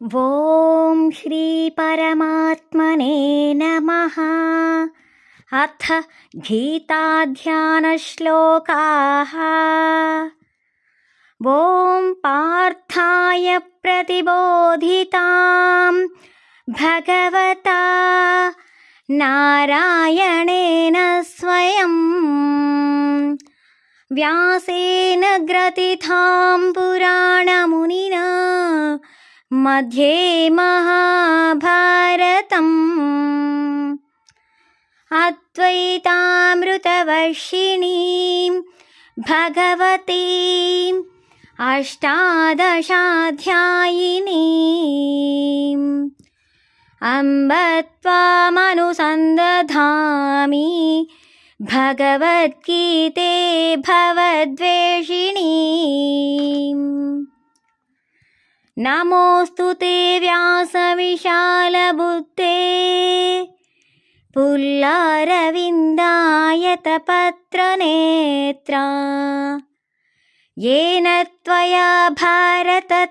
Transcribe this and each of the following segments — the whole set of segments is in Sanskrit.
ॐ श्री परमात्मने नमः। अथ गीताध्यानश्लोकाः। ॐ पार्थाय प्रतिबोधितां भगवता नारायणेन स्वयं व्यासेन ग्रथितां पुराणमुनिना मध्ये महाभारतम् अद्वैतामृतवर्षिणीं भगवतीम् अष्टादशाध्यायिनीम् अम्ब त्वामनुसन्दधामि भगवद्गीते भवद्वेषिणीम्। नमोऽस्तु ते व्यासविशालबुद्धे पुल्लारविन्दायतपत्रनेत्रा येन त्वया भारततैलपूर्णः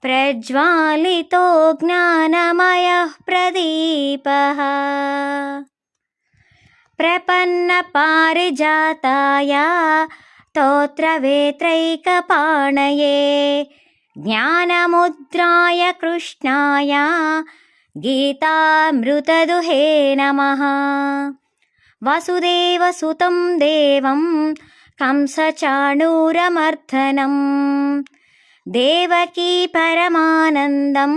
प्रज्वालितो ज्ञानमयः प्रदीपः। प्रपन्नपारिजाताय स्तोत्रवेत्रैकपाणये ज्ञानमुद्राय कृष्णाय गीतामृतदुहे नमः। वसुदेवसुतं देवं कंसचाणूरमर्दनं देवकी परमानन्दं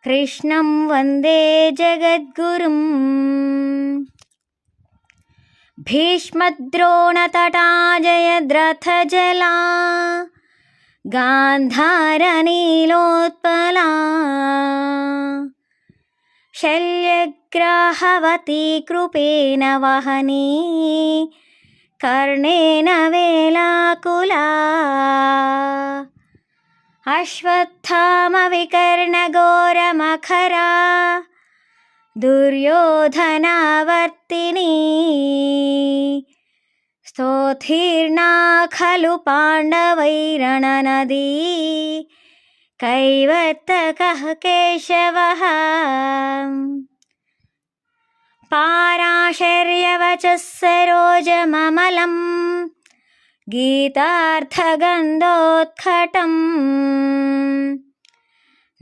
कृष्णं वन्दे जगद्गुरुम्। भीष्मद्रोणतटा जयद्रथजला गान्धारनीलोत्पला शल्यग्राहवती कृपेण वहनी कर्णेन वेलाकुला अश्वत्थामविकर्णघोरमखरा दुर्योधनावर्तिनी स्तोतीर्णा खलु पाण्डवैरणनदी कैवर्तकः केशवः। पाराशर्यवचः सरोजममलं गीतार्थगन्धोत्कटम्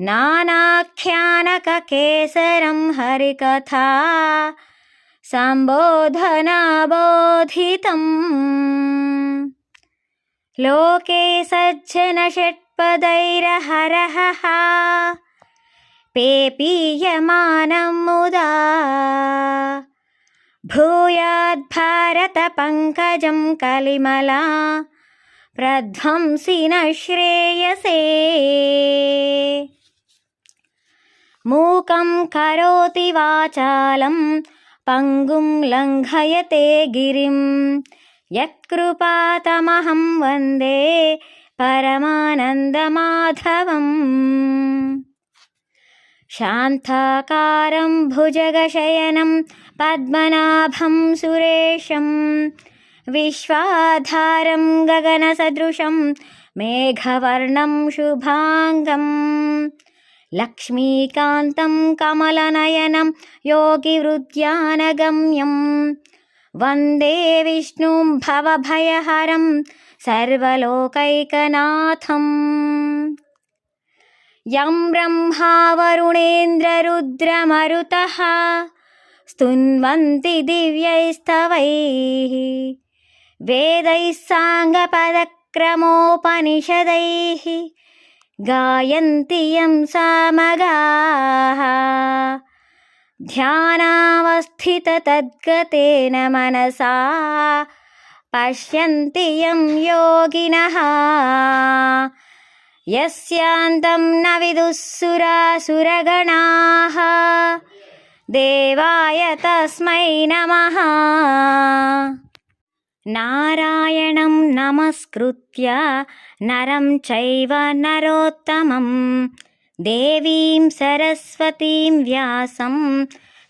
नानाख्यानककेसरं हरिकथा सम्बोधनाबोधितम्। लोके सज्जनषट्पदैरहरहः पेपीयमानं मुदा भूयाद्भारतपङ्कजं कलिमला प्रध्वंसि न श्रेयसे। मूकं करोति वाचालं पङ्गुं लङ्घयते गिरिं यत्कृपातमहं वन्दे परमानन्दमाधवम्। शान्ताकारं भुजगशयनं पद्मनाभं सुरेशं विश्वाधारं गगनसदृशं मेघवर्णं शुभाङ्गम् लक्ष्मीकान्तं कमलनयनं योगिवृद्ध्यानगम्यं वन्दे विष्णुं भवभयहरं सर्वलोकैकनाथम्। यं ब्रह्मा वरुणेन्द्ररुद्रमरुतः स्तुन्वन्ति दिव्यैस्तवैः वेदैः साङ्गपदक्रमोपनिषदैः गायन्ति यं सामगाः ध्यानावस्थिततद्गतेन मनसा पश्यन्ति यं योगिनः यस्यान्तं न विदुः सुरासुरगणाः देवाय तस्मै नमः। नारायणं नमस्कृत्य नरं चैव नरोत्तमं देवीं सरस्वतीं व्यासं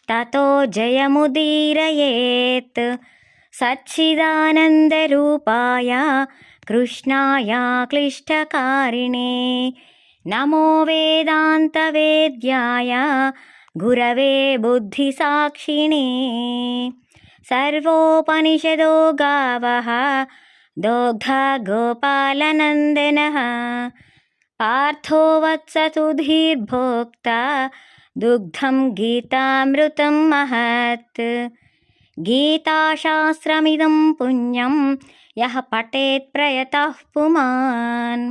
ततो जयमुदीरयेत्। सच्चिदानन्दरूपाय कृष्णाय क्लिष्टकारिणे नमो वेदान्तवेद्याय गुरवे बुद्धिसाक्षिणे सर्वोपनिषदो गावः दोग्धा गोपालनन्दनः पार्थो वत्ससुधीर्भोक्ता दुग्धं गीतामृतं महत् गीताशास्त्रमिदं पुण्यं यः पठेत् प्रयतः पुमान्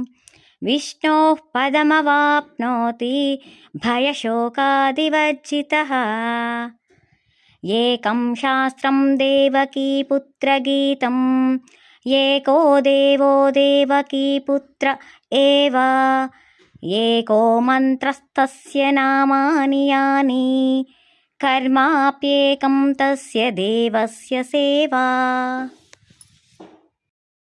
विष्णोः पदमवाप्नोति भयशोकादिवर्जितः एकं शास्त्रं देवकीपुत्रगीतम् एको देवो देवकीपुत्र एव एको मन्त्रस्तस्य नामानि यानि कर्माप्येकं तस्य देवस्य सेवा।